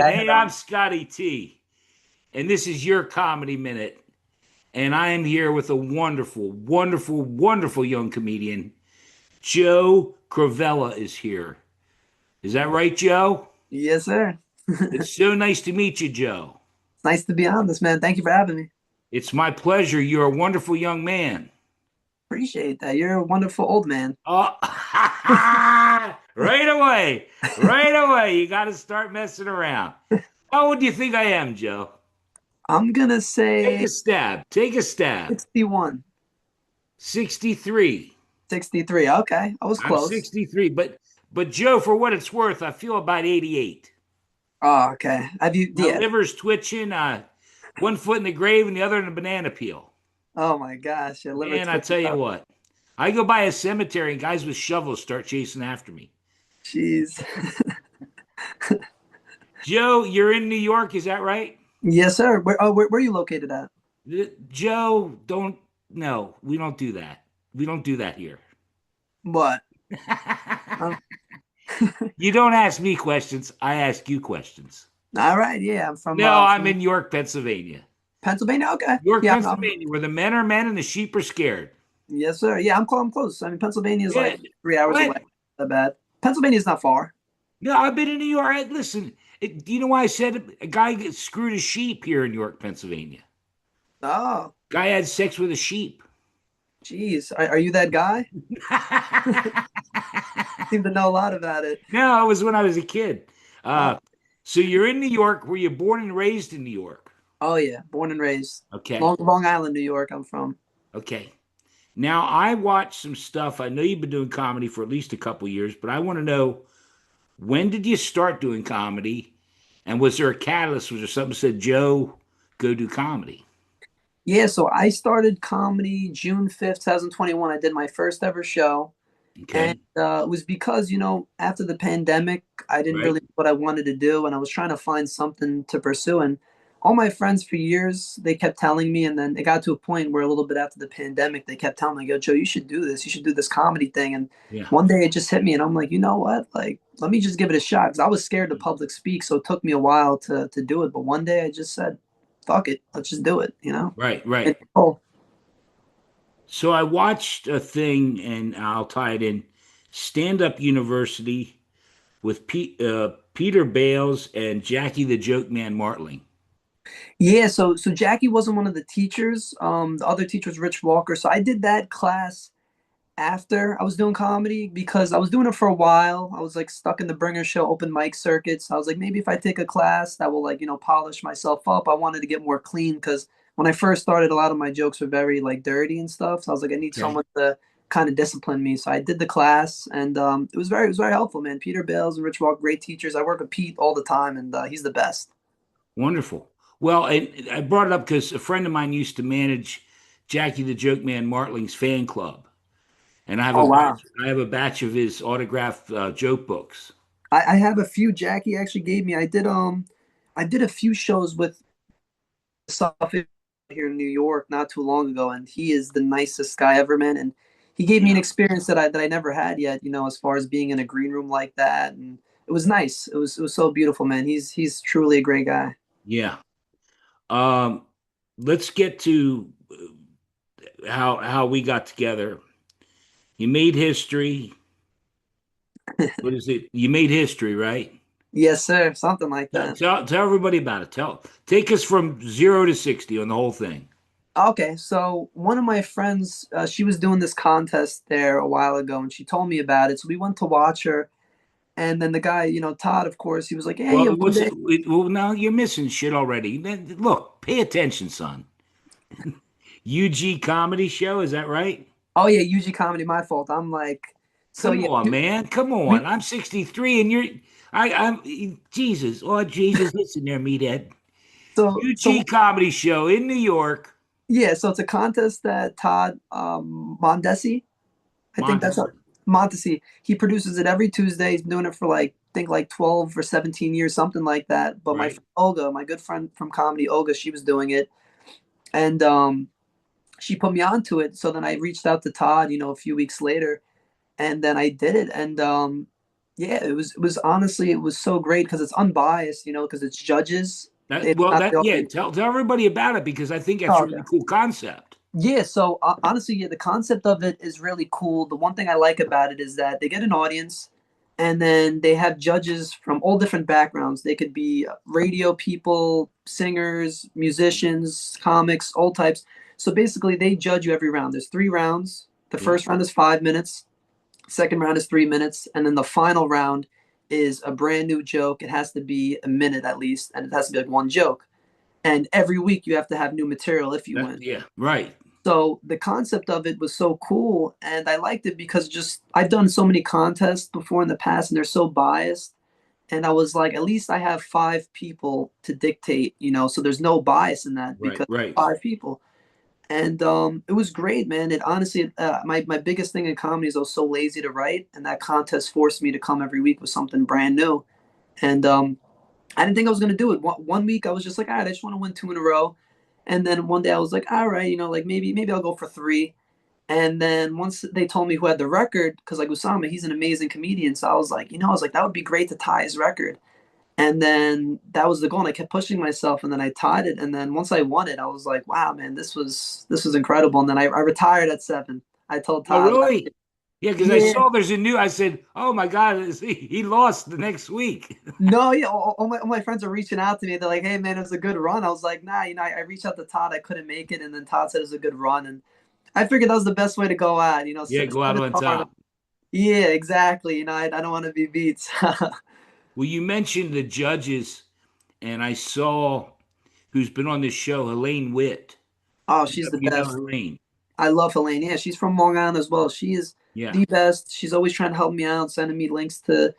I Hey, had I'm Scotty T, and this is your Comedy Minute. And I am here with a wonderful, wonderful, wonderful young comedian. Joe Crovella is here. Is that right, Joe? yes, sir. It's so nice to meet you, Joe. It's nice to be on this, man. Thank you for having me. It's my pleasure. You're a wonderful young man. Appreciate that. You're a wonderful old man. Oh, right away, right away. You got to start messing around. How old do you think I am, Joe? I'm gonna Take say a stab. Take a stab. 61, 63. 63. Okay, I was I'm close. 63, but Joe, for what it's worth, I feel about 88. Oh, okay. Have you? My Yeah. liver's twitching, one foot in the grave and the other in a banana peel. Oh my gosh, your liver Man, I twisted tell you up. what, I go by a cemetery and guys with shovels start chasing after me. Jeez. Joe, you're in New York, is that right? Yes, sir. Where are you located at? Joe, don't, no, we don't do that. We don't do that here. What? Um, You don't ask me questions, I ask you questions. all right. Yeah, I'm from No, I'm in York, Pennsylvania. Pennsylvania. Okay. York, Yeah. Pennsylvania, where the men are men and the sheep are scared. Yes, sir. Yeah, I'm close. I mean, Pennsylvania is Yeah. like 3 hours away. What? Not that bad. Pennsylvania is not far. No, I've been in New York. Listen, do you know why I said a guy screwed a sheep here in York, Pennsylvania? Oh, Guy had sex with a sheep. jeez. Are you that guy? Seem to know a lot about it. No, it was when I was a kid. Oh, Uh, so you're in New York. Were you born and raised in New York? oh yeah. Born and raised. Okay. Long Island, New York. I'm from. Okay. Now I watched some stuff. I know you've been doing comedy for at least a couple years, but I want to know, when did you start doing comedy? And was there a catalyst? Was there something that said, Joe, go do comedy? Yeah, so I started comedy June 5th, 2021. I did my first ever show. And Okay. it was because, after the pandemic, I didn't Right. really know what I wanted to do, and I was trying to find something to pursue. And all my friends for years, they kept telling me, and then it got to a point where a little bit after the pandemic, they kept telling me, "Yo, Joe, you should do this. You should do this comedy thing." And Yeah. one day it just hit me, and I'm like, you know what? Like, let me just give it a shot. Because I was scared to public speak, so it took me a while to do it. But one day I just said, "Fuck it, let's just do it." Right. Right. And, oh, So I watched a thing, and I'll tie it in. Stand Up University with Peter Bales and Jackie the Joke Man Martling. yeah, so Jackie wasn't one of the teachers. The other teacher was Rich Walker. So I did that class after I was doing comedy because I was doing it for a while. I was like stuck in the bringer show open mic circuits. I was like, maybe if I take a class that will like, polish myself up. I wanted to get more clean because when I first started, a lot of my jokes were very like dirty and stuff. So I was like, I need Okay. someone to kind of discipline me. So I did the class and it was very helpful, man. Peter Bales and Rich Walker, great teachers. I work with Pete all the time and he's the best. Wonderful. Well, I brought it up because a friend of mine used to manage Jackie the Joke Man Martling's fan club, and Oh wow. I have a batch of his autographed joke books. I have a few Jackie actually gave me. I did a few shows with Suffolk here in New York not too long ago, and he is the nicest guy ever, man. And he gave me an Yeah. experience that I never had yet, as far as being in a green room like that. And it was nice. It was so beautiful, man. He's truly a great guy. Yeah. Um, let's get to how we got together. You made history. What is it? You made history, right? Yes, sir. Something like Tell, that. tell, tell everybody about it. Take us from 0 to 60 on the whole thing. Okay, so one of my friends, she was doing this contest there a while ago, and she told me about it. So we went to watch her, and then the guy, Todd, of course, he was like, "Hey, Well, one day." well, now you're missing shit already. Look, pay attention, son. UG comedy show, is that right? Oh yeah, UG comedy, my fault. I'm like, so Come yeah, on, man. Come we on. I'm 63 and I'm Jesus. Oh, Jesus, listen there, meathead. so UG comedy show in New York. yeah, so it's a contest that Todd Mondesi, I think that's Montez. how, Montesi, he produces it every Tuesday. He's been doing it for like I think like 12 or 17 years, something like that. But my Right. friend Olga, my good friend from comedy, Olga, she was doing it, and she put me onto it. So then I reached out to Todd, a few weeks later, and then I did it, and Yeah, it was honestly it was so great because it's unbiased, because it's judges. That, It's well, not that the yeah, audience. tell everybody about it because I think that's a Oh really yeah. cool concept. Yeah, so honestly, yeah, the concept of it is really cool. The one thing I like about it is that they get an audience and then they have judges from all different backgrounds. They could be radio people, singers, musicians, comics, all types. So basically, they judge you every round. There's 3 rounds. The Yeah, first round is 5 minutes, second round is 3 minutes, and then the final round is a brand new joke. It has to be a minute at least, and it has to be like one joke. And every week you have to have new material if you win. yeah, right. So the concept of it was so cool, and I liked it because just I've done so many contests before in the past, and they're so biased. And I was like, at least I have 5 people to dictate, so there's no bias in that Right, because right. 5 people. And it was great, man. It honestly, my biggest thing in comedy is I was so lazy to write, and that contest forced me to come every week with something brand new. And I didn't think I was gonna do it. One week I was just like, all right, I just want to win 2 in a row. And then one day I was like, all right, like maybe I'll go for three. And then once they told me who had the record, because like Usama, he's an amazing comedian. So I was like, that would be great to tie his record. And then that was the goal. And I kept pushing myself, and then I tied it. And then once I won it, I was like, wow, man, this was incredible. And then I retired at 7. I told Oh, Todd, really? Yeah, because I yeah, saw there's a new. I said, "Oh my God, he lost the next week." no, yeah, all my friends are reaching out to me. They're like, hey, man, it was a good run. I was like, nah, I reached out to Todd. I couldn't make it. And then Todd said it was a good run. And I figured that was the best way to go out, Yeah, go set out it on hard. top. Yeah, exactly. I don't want to be beat. Well, you mentioned the judges, and I saw who's been on this show, Helene Witt. Oh, You she's know, the you know best. Helene. I love Helene. Yeah, she's from Long Island as well. She is Yeah, the best. She's always trying to help me out, sending me links to,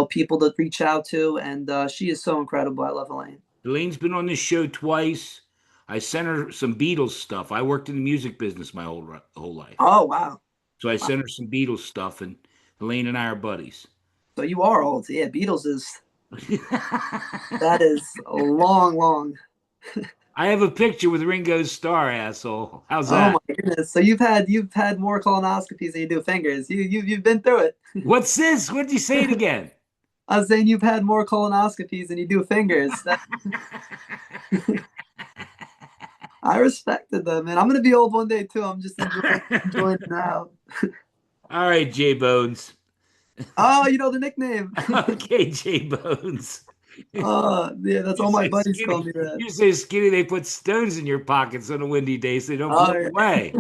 people to reach out to, and she is so incredible. I love Helene. Helene's been on this show twice. I sent her some Beatles stuff. I worked in the music business my whole life, Oh wow. so I Wow. sent her some Beatles stuff, and Helene and I are buddies. So you are old. Yeah, Beatles is that is a long, long. I have a picture with Ringo's star, asshole. How's Oh that? my goodness. So you've had more colonoscopies than you do fingers. You've been through it. What's this? What'd you say it again? I was saying you've had more colonoscopies than you do fingers. I respected them, man. I'm gonna be old one day too. I'm just enjoying it now. All right, J Bones. Oh, you know the nickname. Okay, J Bones. Oh, yeah, that's You all my say buddies call skinny. me that. You say skinny. They put stones in your pockets on a windy day so they don't blow Oh, yeah. away.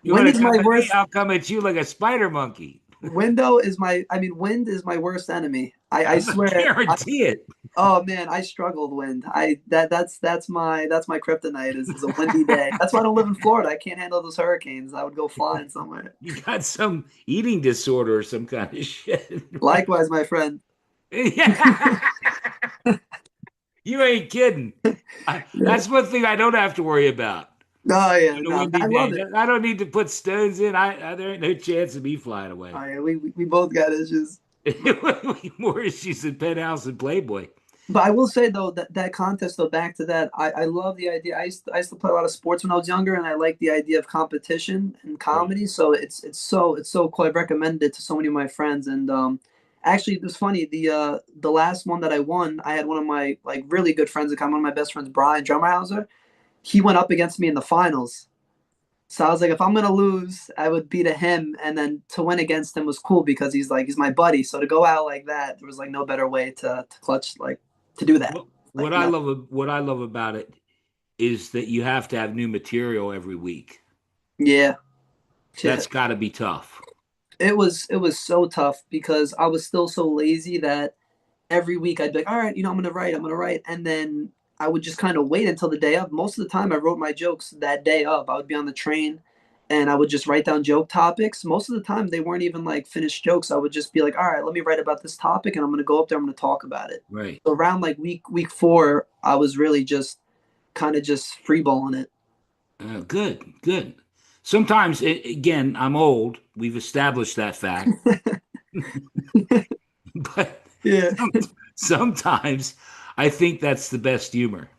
You Wind want to is come my at me? worst. I'll come at you like a spider monkey. Wind is my worst enemy. I I swear. guarantee it. Oh man, I struggle with wind. That's my kryptonite is a windy day. That's why I don't live in Florida. I can't handle those hurricanes. I would go flying somewhere. You got some eating disorder or some kind of shit. Likewise, my friend. Yeah. You ain't kidding. Yeah. That's one thing I don't have to worry about Oh yeah, on a no, windy I day. love it. I don't need to put stones in. There ain't no chance of me flying Oh away. yeah, we both got issues. More issues than Penthouse and Playboy. But I will say though that contest though, back to that, I love the idea. I used to play a lot of sports when I was younger, and I like the idea of competition and Right. comedy. So it's so cool. I've recommended it to so many of my friends, and actually it was funny. The last one that I won, I had one of my like really good friends, like one of my best friends, Brian Drummerhauser. He went up against me in the finals. So I was like, if I'm gonna lose, I would beat him, and then to win against him was cool because he's my buddy. So to go out like that, there was like no better way to clutch like to do that. Well, Like what I love about it is that you have to have new material every week. yeah, yeah. That's got to be tough. It was so tough because I was still so lazy that every week I'd be like, all right, I'm gonna write, and then I would just kind of wait until the day of. Most of the time, I wrote my jokes that day of. I would be on the train, and I would just write down joke topics. Most of the time, they weren't even like finished jokes. I would just be like, all right, let me write about this topic, and I'm gonna go up there. I'm gonna talk about it. Right. So around like week 4, I was really just kind of just freeballing it. Good, good. Sometimes, again, I'm old. We've established that fact. But Yeah. some, sometimes I think that's the best humor.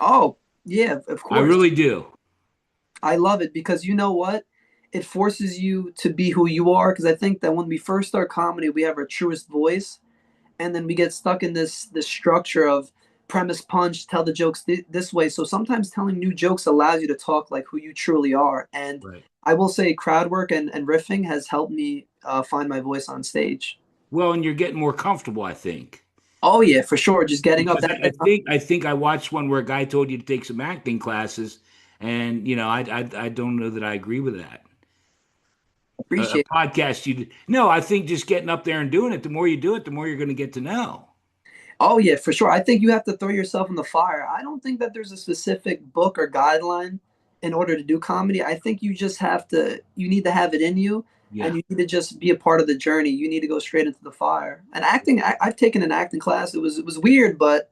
Oh, yeah, of I course. really do. I love it because you know what? it forces you to be who you are. Because I think that when we first start comedy, we have our truest voice, and then we get stuck in this structure of premise punch, tell the jokes this way. So sometimes telling new jokes allows you to talk like who you truly are. And Right. I will say crowd work and riffing has helped me find my voice on stage. Well, and you're getting more comfortable, I think. Oh yeah, for sure. Just getting up Because that. I think I watched one where a guy told you to take some acting classes, and I don't know that I agree with that. A Appreciate. podcast you no, I think just getting up there and doing it, the more you do it, the more you're going to get to know. Oh yeah, for sure. I think you have to throw yourself in the fire. I don't think that there's a specific book or guideline in order to do comedy. I think you just have to you need to have it in you and Yeah. you need to just be a part of the journey. You need to go straight into the fire. And acting I've taken an acting class. It was weird, but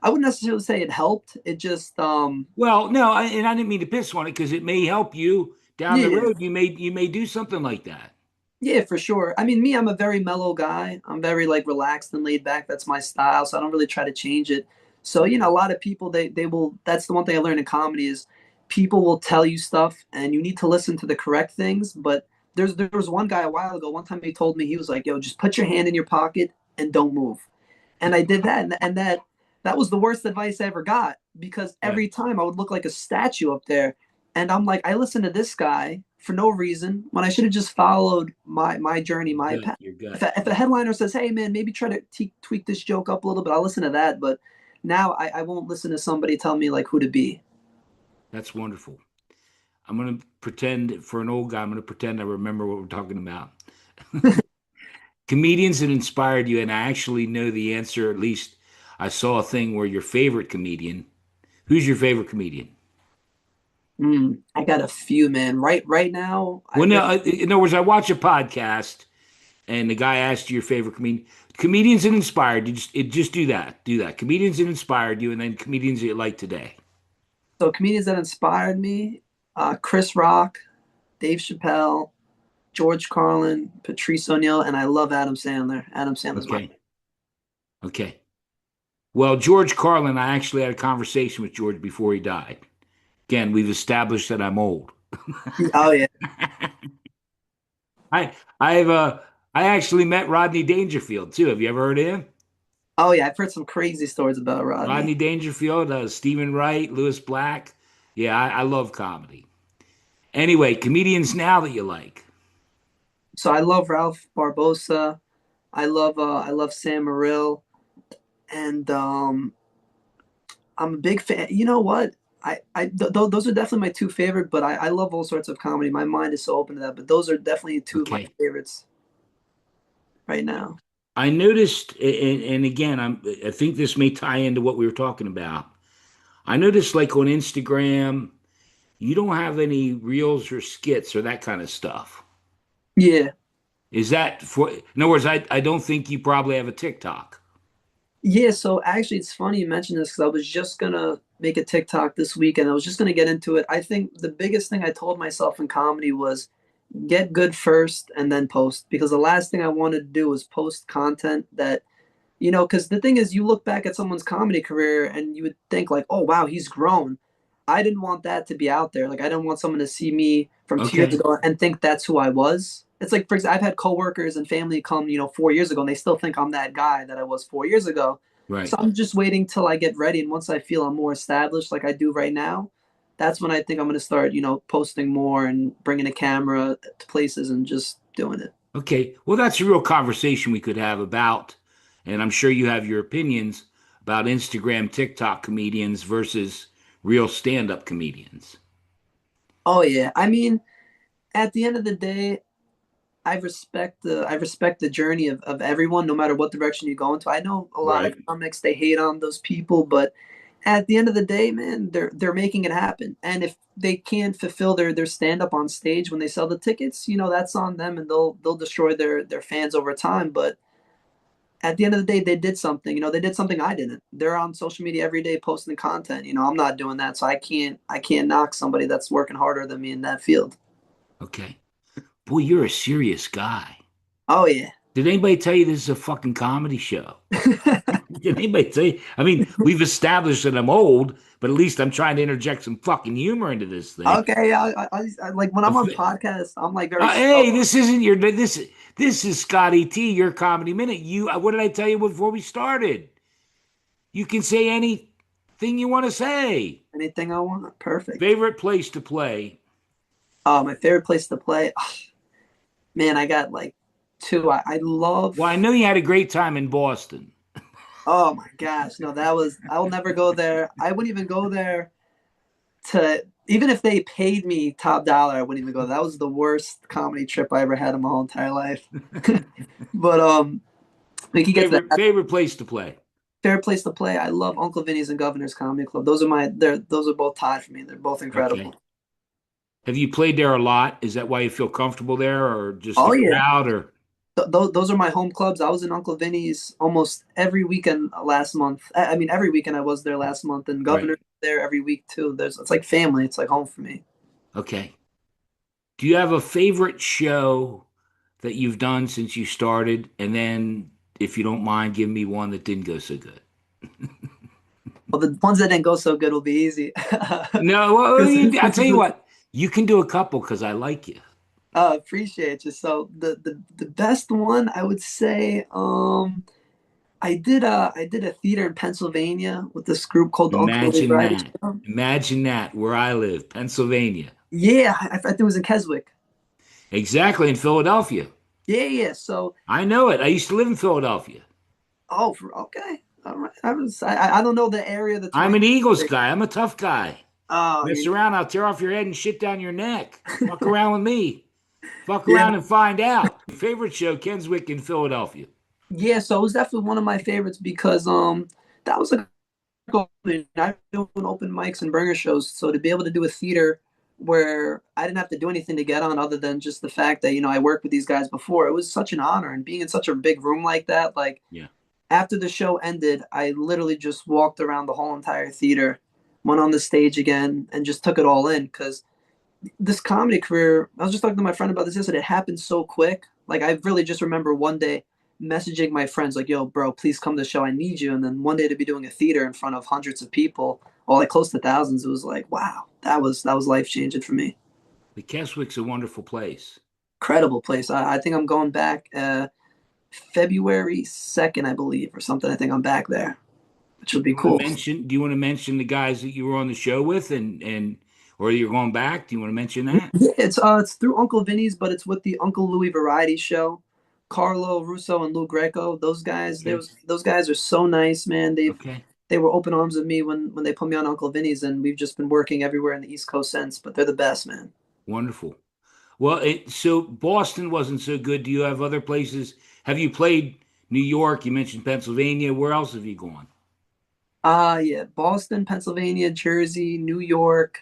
I wouldn't necessarily say it helped. It just Well, no, and I didn't mean to piss on it because it may help you down the yeah. road. You may do something like that. Yeah, for sure. I mean, me, I'm a very mellow guy. I'm very like relaxed and laid back. That's my style. So I don't really try to change it. So, a Okay. lot of people they will that's the one thing I learned in comedy is people will tell you stuff and you need to listen to the correct things. But there was one guy a while ago, one time he told me, he was like, yo, just put your hand in your pocket and don't move. And I did that, and that was the worst advice I ever got because Yeah. every time I would look like a statue up there, and I'm like, I listened to this guy for no reason when I should have just followed my journey, Your my gut, path. your If gut. a headliner says, "Hey man, maybe try to tweak this joke up a little bit," I'll listen to that. But now I won't listen to somebody tell me like who to be. That's wonderful. I'm going to pretend for an old guy, I'm going to pretend I remember what we're talking about. Comedians that inspired you, and I actually know the answer. At least I saw a thing where your favorite comedian. Who's your favorite comedian? I got a few, man. Right now, Well, no, in other words, I watch a podcast and the guy asked you your favorite comedians that inspired you. Just do that. Comedians that inspired you, and then comedians that you like today. so comedians that inspired me: Chris Rock, Dave Chappelle, George Carlin, Patrice O'Neill, and I love Adam Sandler. Adam Sandler's my. Okay, okay. Well, George Carlin, I actually had a conversation with George before he died. Again, we've established that I'm old. Oh yeah, I I actually met Rodney Dangerfield too. Have you ever heard of him? oh yeah. I've heard some crazy stories about Rodney Rodney. Dangerfield, Stephen Wright, Lewis Black. Yeah, I love comedy. Anyway, comedians now that you like. So I love Ralph Barbosa. I love Sam Morril, and I'm a big fan. You know what? Those are definitely my two favorite. But I love all sorts of comedy. My mind is so open to that. But those are definitely two of my Okay. favorites right now. I noticed, and again, I think this may tie into what we were talking about. I noticed, like on Instagram, you don't have any reels or skits or that kind of stuff. Yeah. Is that for, in other words, I don't think you probably have a TikTok. Yeah, so actually, it's funny you mentioned this because I was just gonna make a TikTok this week and I was just gonna get into it. I think the biggest thing I told myself in comedy was get good first and then post because the last thing I wanted to do was post content that because the thing is, you look back at someone's comedy career and you would think like, oh wow, he's grown. I didn't want that to be out there. Like, I didn't want someone to see me from 2 years Okay. ago and think that's who I was. It's like, for example, I've had coworkers and family come, 4 years ago, and they still think I'm that guy that I was 4 years ago. So Right. I'm just waiting till I get ready, and once I feel I'm more established, like I do right now, that's when I think I'm going to start, posting more and bringing a camera to places and just doing it. Okay. Well, that's a real conversation we could have about, and I'm sure you have your opinions about Instagram, TikTok comedians versus real stand-up comedians. Oh yeah, I mean, at the end of the day, I respect the journey of everyone, no matter what direction you go into. I know a lot of Right. comics they hate on those people, but at the end of the day, man, they're making it happen. And if they can't fulfill their stand up on stage when they sell the tickets, that's on them, and they'll destroy their fans over time. But at the end of the day, they did something. They did something I didn't. They're on social media every day posting content. I'm not doing that, so I can't knock somebody that's working harder than me in that field. Okay. Boy, you're a serious guy. Oh yeah. Did anybody tell you this is a fucking comedy show? Can anybody say? I mean, we've established that I'm old, but at least I'm trying to interject some fucking humor into this thing. Okay, like when A I'm on fi- podcasts, I'm like very Hey, stoic. this isn't your this is Scotty T, your comedy minute. You what did I tell you before we started? You can say anything you want to say. Anything I want, perfect. Favorite place to play? Oh, my favorite place to play. Man, I got like two. I love. Well, I know you had a great time in Boston. Oh my gosh, no, that was. I will never go there. I wouldn't even go there to. Even if they paid me top dollar, I wouldn't even go. That was the worst comedy trip I ever had in my whole entire life. But we can get to that. Favorite place to play? Favorite place to play. I love Uncle Vinny's and Governor's Comedy Club. Those are my. Those are both tied for me. They're both Okay. incredible. Have you played there a lot? Is that why you feel comfortable there, or just the Oh yeah, crowd, or those are my home clubs. I was in Uncle Vinny's almost every weekend last month. I mean, every weekend I was there last month, and right? Governor's there every week too. It's like family. It's like home for me. Okay. Do you have a favorite show that you've done since you started? And then, if you don't mind, give me one that didn't go so good. Well, the ones that didn't go so good will be easy. No, well, Because I'll tell you what, you can do a couple because I like you. appreciate you. So the best one I would say, I did a theater in Pennsylvania with this group called the Uncle Louie Imagine Variety that. Show. Imagine that where I live, Pennsylvania. Yeah, I think it was in Keswick. Exactly in Philadelphia. Yeah, yeah. So I know it. I used to live in Philadelphia. okay, all right. I don't know the area, the I'm twang. an Eagles guy. I'm a tough guy. Oh, Mess you're around, I'll tear off your head and shit down your neck. Fuck around with me. Fuck yeah, around and find out. Favorite show, Kenswick in Philadelphia. yeah. So it was definitely one of my favorites because that was like I've been doing open mics and burger shows, so to be able to do a theater where I didn't have to do anything to get on other than just the fact that I worked with these guys before, it was such an honor. And being in such a big room like that, like Yeah. after the show ended, I literally just walked around the whole entire theater, went on the stage again, and just took it all in because this comedy career, I was just talking to my friend about this yesterday. It happened so quick. Like I really just remember one day messaging my friends like, "Yo, bro, please come to the show. I need you." And then one day to be doing a theater in front of hundreds of people, or like close to thousands. It was like, wow, that was life changing for me. The Keswick's a wonderful place. Incredible place. I think I'm going back February 2nd, I believe, or something. I think I'm back there, which would be cool. Do you want to mention the guys that you were on the show with and or you're going back? Do you want to mention that? Yeah, it's through Uncle Vinny's, but it's with the Uncle Louie Variety Show. Carlo Russo and Lou Greco, those guys, Okay. those guys are so nice, man. Okay. They were open arms with me when they put me on Uncle Vinny's, and we've just been working everywhere in the East Coast since. But they're the best, man. Wonderful. Well, so Boston wasn't so good. Do you have other places? Have you played New York? You mentioned Pennsylvania. Where else have you gone? Yeah, Boston, Pennsylvania, Jersey, New York,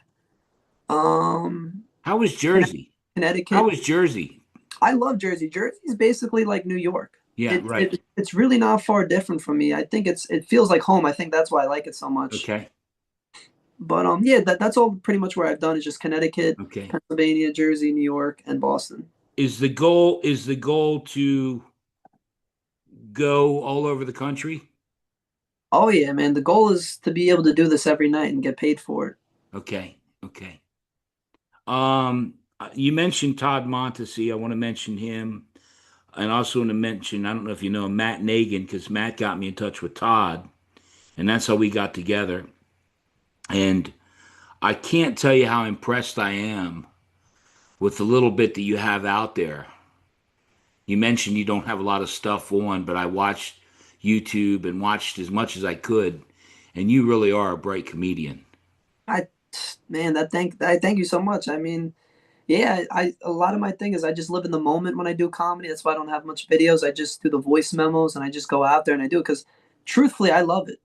um, How was Jersey? How Connecticut. was Jersey? I love Jersey. Jersey is basically like New York. Yeah, right. It's really not far different from me. I think it feels like home. I think that's why I like it so much. Okay. But yeah, that's all pretty much where I've done is just Connecticut, Okay. Pennsylvania, Jersey, New York, and Boston. Is the goal to go all over the country? Oh yeah, man. The goal is to be able to do this every night and get paid for it. Okay. Okay. You mentioned Todd Montesi. I want to mention him. And also want to mention, I don't know if you know Matt Nagan, because Matt got me in touch with Todd, and that's how we got together. And I can't tell you how impressed I am with the little bit that you have out there. You mentioned you don't have a lot of stuff on, but I watched YouTube and watched as much as I could, and you really are a bright comedian. I man, I thank you so much. I mean, yeah, I a lot of my thing is I just live in the moment when I do comedy. That's why I don't have much videos. I just do the voice memos and I just go out there and I do it because truthfully, I love it.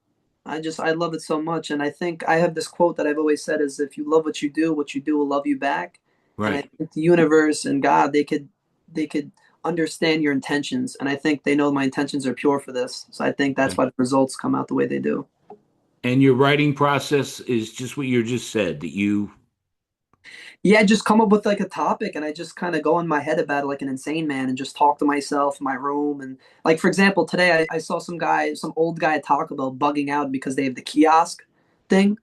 I love it so much. And I think I have this quote that I've always said is if you love what you do will love you back. And I Right. think the universe and God, they could understand your intentions. And I think they know my intentions are pure for this. So I think that's Okay. why the results come out the way they do. And your writing process is just what you just said, that you Yeah, just come up with like a topic and I just kind of go in my head about it like an insane man and just talk to myself in my room. And like, for example, today I saw some old guy at Taco Bell bugging out because they have the kiosk thing.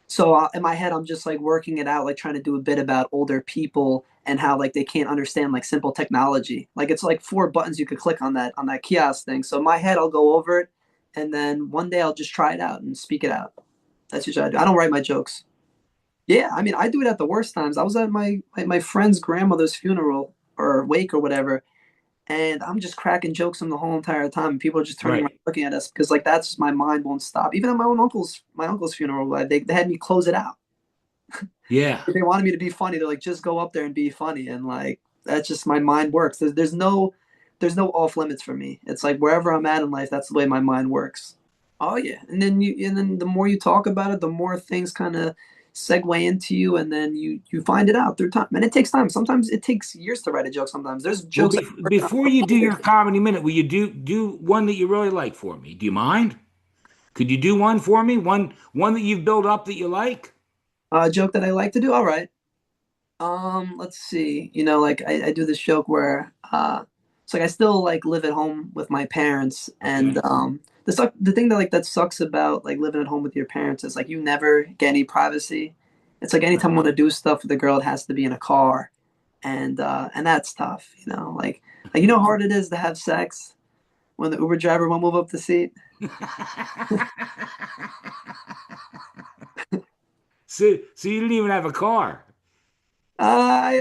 So in my head, I'm just like working it out, like trying to do a bit about older people and how like they can't understand like simple technology. Like it's like four buttons you could click on that kiosk thing. So in my head, I'll go over it, and then one day I'll just try it out and speak it out. That's usually I do. I don't write my jokes. Yeah, I mean, I do it at the worst times. I was at my friend's grandmother's funeral or wake or whatever, and I'm just cracking jokes on the whole entire time. And people are just turning around Right. looking at us because like that's my mind won't stop. Even at my uncle's funeral, like, they had me close it out. Yeah. They wanted me to be funny. They're like, just go up there and be funny, and like that's just my mind works. There's no off limits for me. It's like wherever I'm at in life, that's the way my mind works. Oh yeah, and then the more you talk about it, the more things kind of segue into you, and then you find it out through time. And it takes time. Sometimes it takes years to write a joke. Sometimes there's Well, jokes I worked on before for you a do couple your years. comedy minute, will you do one that you really like for me? Do you mind? Could you do one for me? One that you've built up that you like? A joke that I like to do. All right. Let's see. Like I do this joke where it's like I still like live at home with my parents, and Okay. the thing that like that sucks about like living at home with your parents is like you never get any privacy. It's like anytime I want to do stuff with a girl, it has to be in a car, and that's tough. Like you know how hard it is to have sex when the Uber driver won't move up the seat. So you didn't even have a car. You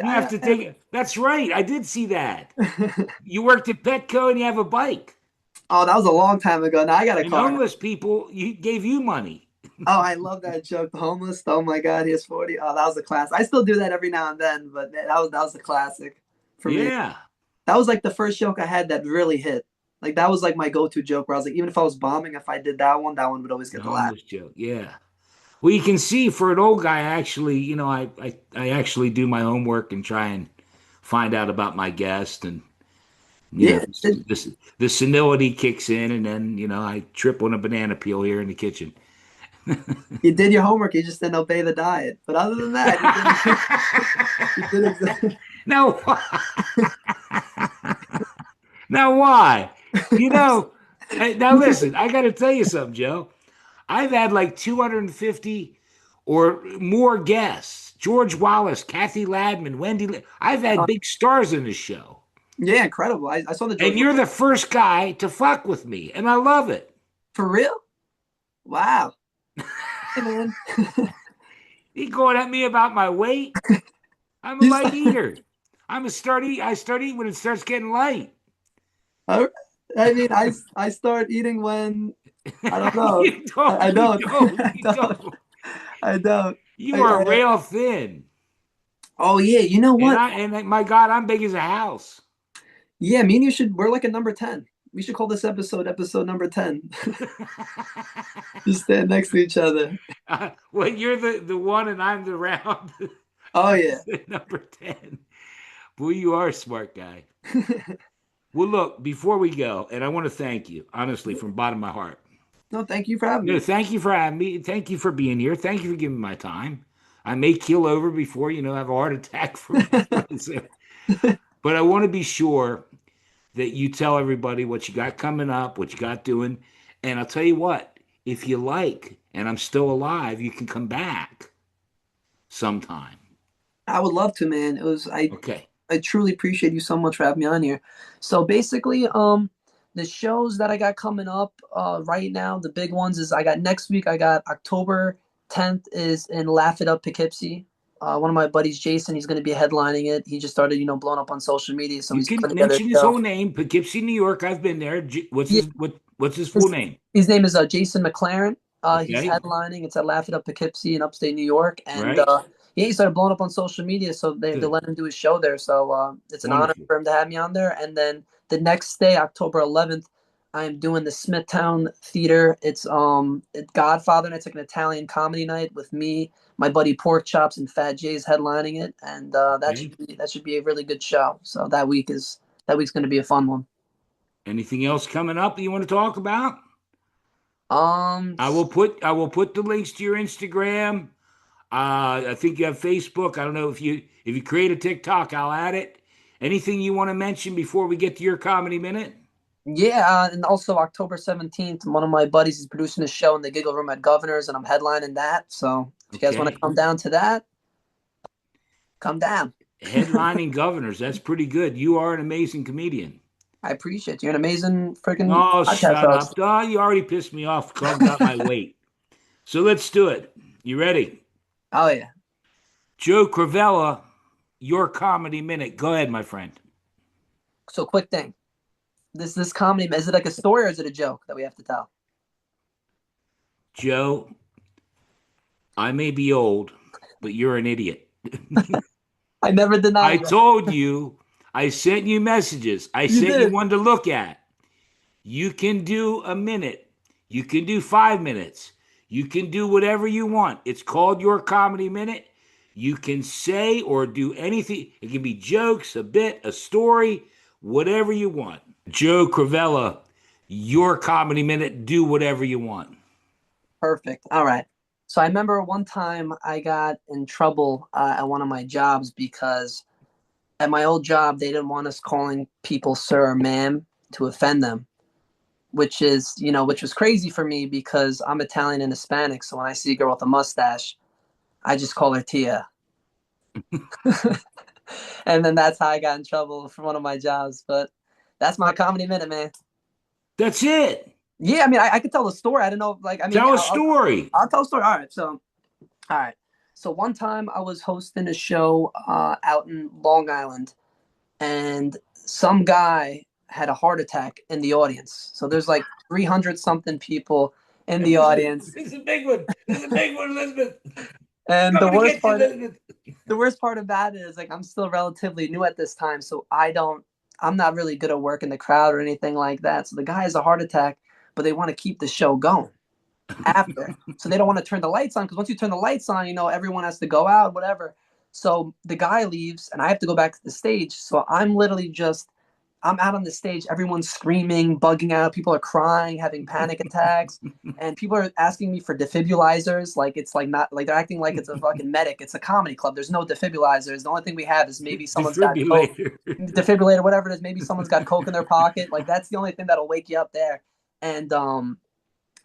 have to I take it. That's right. I did see that. have. You worked at Petco and you have a bike. Oh, that was a long time ago. Now I got a And car. homeless people, you gave you money. Oh, I love that joke. The homeless. Oh my God, he is 40. Oh, that was a class. I still do that every now and then, but that was a classic for me. Yeah. That was like the first joke I had that really hit. Like that was like my go-to joke where I was like, even if I was bombing, if I did that one would always The get the laugh. homeless joke. Yeah. Well, you can see for an old guy, actually, I actually do my homework and try and find out about my guest. And, Yeah, the senility kicks in. And then, I trip on a banana peel here in the kitchen. you did your homework. You just didn't obey the diet. But other than that, you did exactly. Now, now why? You know, now listen, I got to tell you something, Joe. I've had like 250 or more guests. George Wallace, Kathy Ladman, I've had big stars in the show. Yeah, incredible. I saw the And George you're the first guy to fuck with me, and I love it. for real. Wow. Hey man, He going at me about my weight. I'm a you light start. eater. I start eating when it starts getting light. I mean, I start eating when I don't know. You I, don't, I you don't. don't, I you don't. don't. I don't. You are I rail thin. oh yeah, you know And what? my God, I'm big as a house. Yeah, me and you should. We're like a number 10. We should call this episode number 10. Just stand next to each other. Well, you're the one and I'm the round. Oh yeah. That's the number 10. Boy, you are a smart guy. Well, look, before we go, and I want to thank you, honestly, from the bottom of my heart. No, thank you for having No, me. thank you for having me. Thank you for being here. Thank you for giving me my time. I may keel over before, have a heart attack from but I want to be sure that you tell everybody what you got coming up, what you got doing. And I'll tell you what, if you like, and I'm still alive, you can come back sometime. I would love to, man. It was Okay. I truly appreciate you so much for having me on here. So basically, the shows that I got coming up right now, the big ones is I got next week. I got October 10th is in Laugh It Up Poughkeepsie. One of my buddies, Jason, he's going to be headlining it. He just started, blowing up on social media, so You he's can putting together mention a his show. whole name, Poughkeepsie, New York. I've been there. Yeah, What's his full his, name? his name is Jason McLaren. He's Okay. headlining. It's at Laugh It Up Poughkeepsie in upstate New York, and Right. yeah, he started blowing up on social media, so they Good. let him do his show there. So it's an honor Wonderful. for him to have me on there. And then the next day, October 11th, I am doing the Smithtown Theater. It's Godfather Night. It's like an Italian comedy night with me, my buddy Pork Chops, and Fat Jay's headlining it, and Okay. that should be a really good show. So that week's going to be a fun one. Anything else coming up that you want to talk about? Um, I will put the links to your Instagram. I think you have Facebook. I don't know if you create a TikTok, I'll add it. Anything you want to mention before we get to your comedy minute? Yeah, and also October 17th, one of my buddies is producing a show in the Giggle Room at Governor's, and I'm headlining that. So if you guys want to Okay. come down to that, come down. Headlining governors. That's pretty good. You are an amazing comedian. I appreciate you. You're an amazing freaking Oh, podcast shut up. host. Oh, you already pissed me off. Clogged up my weight. So let's do it. You ready? Oh yeah. Joe Crovella, your comedy minute. Go ahead, my friend. So quick thing. This comedy, is it like a story or is it a joke that we have to tell? Joe, I may be old, but you're an idiot. I never I denied that. told you, I sent you messages. I You sent you did. one to look at. You can do a minute. You can do 5 minutes. You can do whatever you want. It's called your comedy minute. You can say or do anything. It can be jokes, a bit, a story, whatever you want. Joe Crovella, your comedy minute. Do whatever you want. Perfect. All right. So I remember one time I got in trouble at one of my jobs because at my old job they didn't want us calling people sir or ma'am to offend them, which was crazy for me because I'm Italian and Hispanic. So when I see a girl with a mustache, I just call her Tia. And then that's how I got in trouble for one of my jobs. But that's my comedy minute, man. That's it. Yeah, I mean, I could tell the story. I don't know, like, I mean, Tell yeah, a story. I'll tell a story. All right. So one time I was hosting a show out in Long Island, and some guy had a heart attack in the audience. So there's like 300 something people in the audience, This is a big one. This is a big one, Elizabeth. and Coming to get you, Elizabeth. the worst part about it is like I'm still relatively new at this time, so I'm not really good at working the crowd or anything like that. So the guy has a heart attack, but they want to keep the show going after. So they don't want to turn the lights on because once you turn the lights on, everyone has to go out, whatever. So the guy leaves and I have to go back to the stage. So I'm out on the stage, everyone's screaming, bugging out, people are crying, having panic attacks, and people are asking me for defibrilizers. Like it's like not like they're acting like it's a fucking medic. It's a comedy club. There's no defibrilizers. The only thing we have is maybe someone's got coke, Defibrillator. defibrillator, whatever it is. Maybe someone's got coke in their pocket. Like that's the only thing that'll wake you up there. And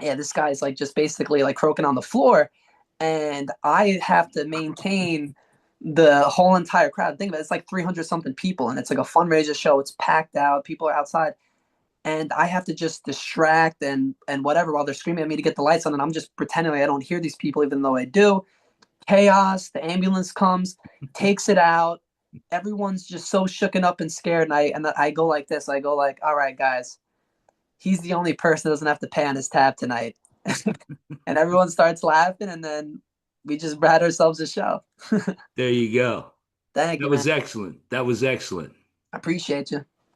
yeah, this guy's like just basically like croaking on the floor, and I have to maintain the whole entire crowd. Think about it, it's like 300 something people, and it's like a fundraiser show. It's packed out, people are outside, and I have to just distract and whatever while they're screaming at me to get the lights on, and I'm just pretending like I don't hear these people, even though I do. Chaos. The ambulance comes, takes it out. Everyone's just so shooken up and scared, and I go like this. I go like, all right, guys, he's the only person that doesn't have to pay on his tab tonight. And everyone starts laughing, and then we just had ourselves a show. There you go. Thank That you, man. was excellent. That was excellent. I appreciate you.